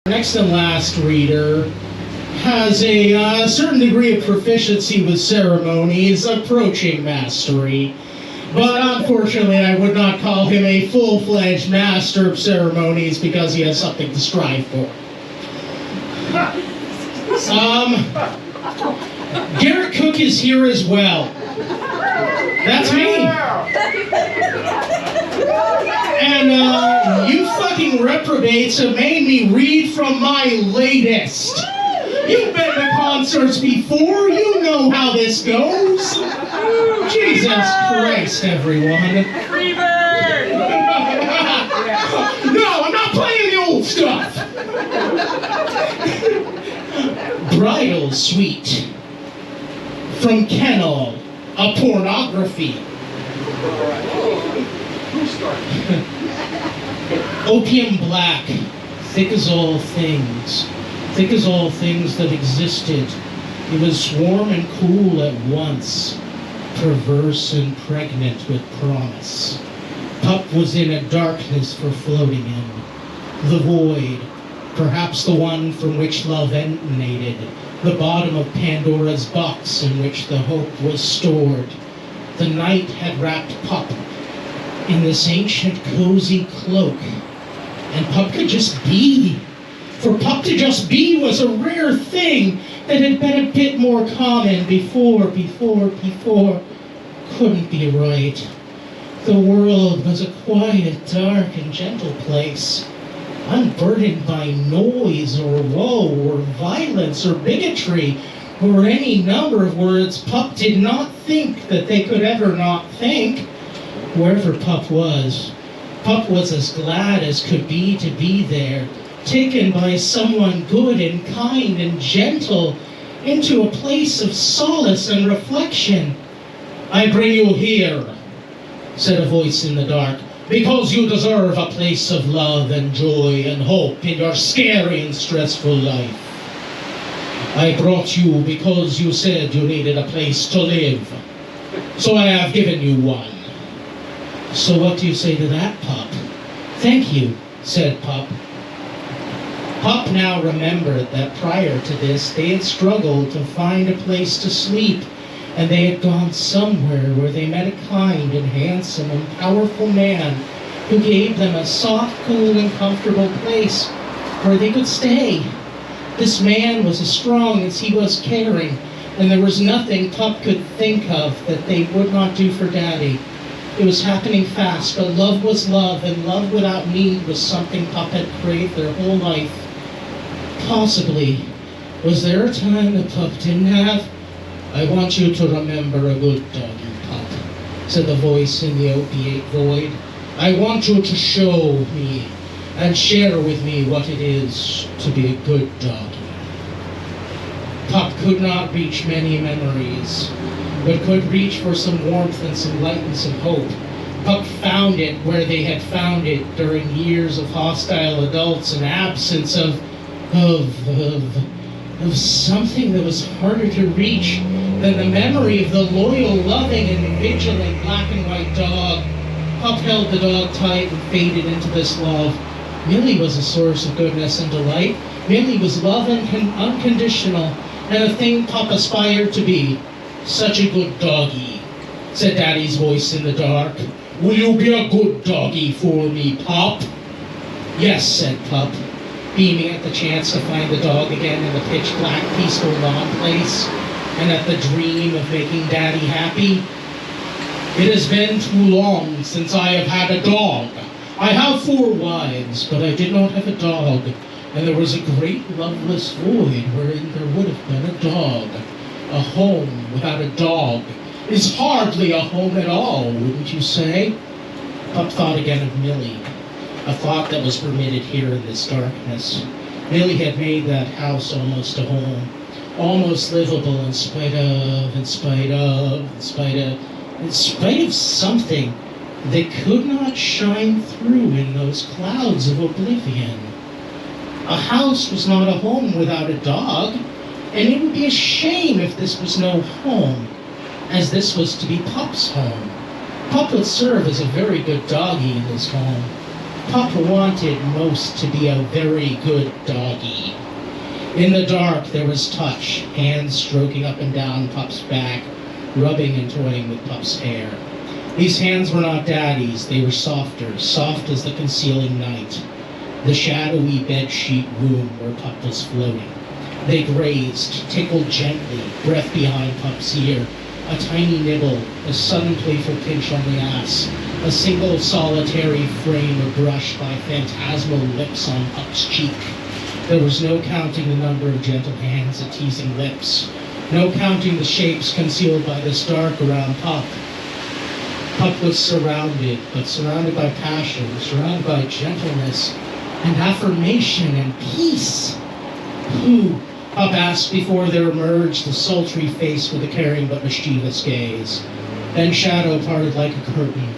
Next and last reader has a certain degree of proficiency with ceremonies, approaching mastery. But unfortunately, I would not call him a full-fledged master of ceremonies because he has something to strive for. Garrett Cook is here as well. That's me. And you fucking reprobates have made me read from my latest. You've been to concerts before. You know how this goes. Jesus Christ, everyone. Freebird! No, I'm not playing the old stuff. Bridal Suite from Kennel, a pornography. Opium black, thick as all things that existed. It was warm and cool at once, perverse and pregnant with promise. Pup was in a darkness for floating in. The void, perhaps the one from which love emanated, the bottom of Pandora's box in which the hope was stored. The night had wrapped Pup in this ancient cozy cloak, and Pup could just be. For Pup to just be was a rare thing that had been a bit more common before. Couldn't be right. The world was a quiet, dark, and gentle place, unburdened by noise or woe or violence or bigotry or any number of words Pup did not think that they could ever not think. Wherever Pup was as glad as could be to be there, taken by someone good and kind and gentle into a place of solace and reflection. I bring you here, said a voice in the dark, because you deserve a place of love and joy and hope in your scary and stressful life. I brought you because you said you needed a place to live, so I have given you one. So what do you say to that, Pup? Thank you, said Pup. Pup now remembered that prior to this, they had struggled to find a place to sleep, and they had gone somewhere where they met a kind and handsome and powerful man who gave them a soft, cool, and comfortable place where they could stay. This man was as strong as he was caring, and there was nothing Pup could think of that they would not do for Daddy. It was happening fast, but love was love, and love without need was something Pup had craved their whole life. Possibly. Was there a time that Pup didn't have? I want you to remember a good doggy, Pup, said the voice in the opiate void. I want you to show me and share with me what it is to be a good doggy. Pup could not reach many memories, but could reach for some warmth and some light and some hope. Pup found it where they had found it during years of hostile adults and absence of something that was harder to reach than the memory of the loyal, loving, and vigilant black and white dog. Pup held the dog tight and faded into this love. Millie was a source of goodness and delight. Millie was love and unconditional, and a thing Pup aspired to be. Such a good doggy, said Daddy's voice in the dark. Will you be a good doggy for me, Pup? Yes, said Pup, beaming at the chance to find the dog again in the pitch-black, peaceful lawn place, and at the dream of making Daddy happy. It has been too long since I have had a dog. I have 4 wives, but I did not have a dog, and there was a great loveless void wherein there would have been a dog. A home without a dog is hardly a home at all, wouldn't you say? Pup thought again of Millie, a thought that was permitted here in this darkness. Millie had made that house almost a home, almost livable in spite of something that could not shine through in those clouds of oblivion. A house was not a home without a dog, and it would be a shame if this was no home, as this was to be Pup's home. Pup would serve as a very good doggy in his home. Pup wanted most to be a very good doggy. In the dark, there was touch, hands stroking up and down Pup's back, rubbing and toying with Pup's hair. These hands were not Daddy's, they were softer, soft as the concealing night, the shadowy bedsheet room where Pup was floating. They grazed, tickled gently, breath behind Pup's ear, a tiny nibble, a sudden playful pinch on the ass, a single solitary frame brushed by phantasmal lips on Pup's cheek. There was no counting the number of gentle hands at teasing lips, no counting the shapes concealed by this dark around Pup. Pup was surrounded by passion, surrounded by gentleness and affirmation and peace. Who? Pup asked before there emerged the sultry face with a caring but mischievous gaze. Then shadow parted like a curtain,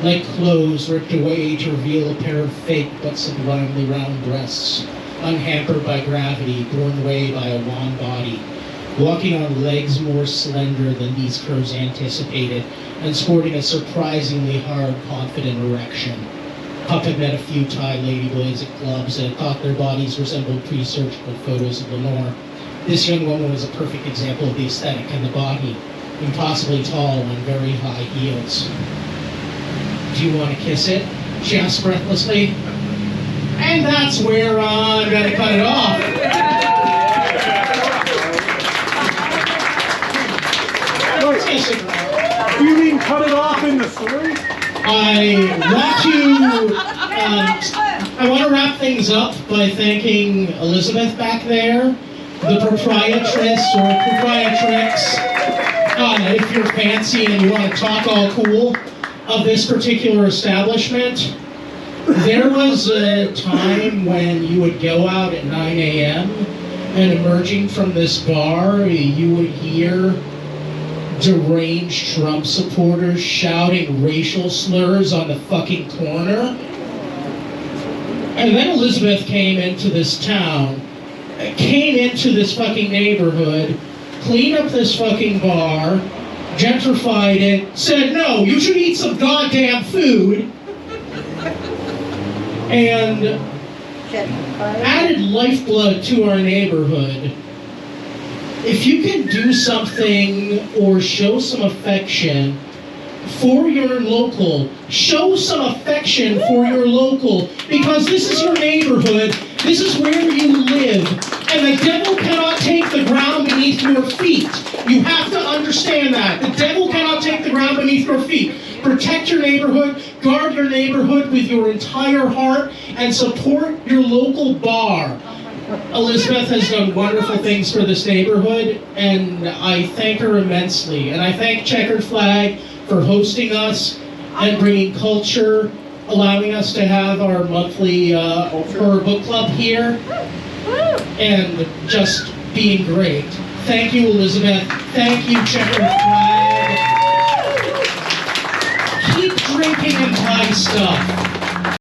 like clothes ripped away to reveal a pair of fake but sublimely round breasts, unhampered by gravity, borne away by a wan body, walking on legs more slender than these curves anticipated, and sporting a surprisingly hard, confident erection. Pup had met a few Thai ladyboys at clubs and thought their bodies resembled pre-surgical photos of Lenore. This young woman was a perfect example of the aesthetic and the body, impossibly tall on very high heels. "Do you want to kiss it?" she asked breathlessly. And that's where I'm going to cut it off. Do you mean cut it off in the story? I want to wrap things up by thanking Elizabeth back there, the proprietress or proprietrix, if you're fancy and you want to talk all cool, of this particular establishment. There was a time when you would go out at 9 a.m. and emerging from this bar, you would hear deranged Trump supporters shouting racial slurs on the fucking corner. And then Elizabeth came into this town, came into this fucking neighborhood, cleaned up this fucking bar, gentrified it, said, no, you should eat some goddamn food, and added lifeblood to our neighborhood. If you can do something or show some affection for your local, show some affection for your local, because this is your neighborhood, this is where you live, and the devil cannot take the ground beneath your feet. You have to understand that. The devil cannot take the ground beneath your feet. Protect your neighborhood, guard your neighborhood with your entire heart, and support your local bar. Elizabeth has done wonderful things for this neighborhood, and I thank her immensely. And I thank Checkered Flag for hosting us and bringing culture, allowing us to have our monthly horror book club here, and just being great. Thank you, Elizabeth. Thank you, Checkered Flag. Keep drinking and Thai stuff.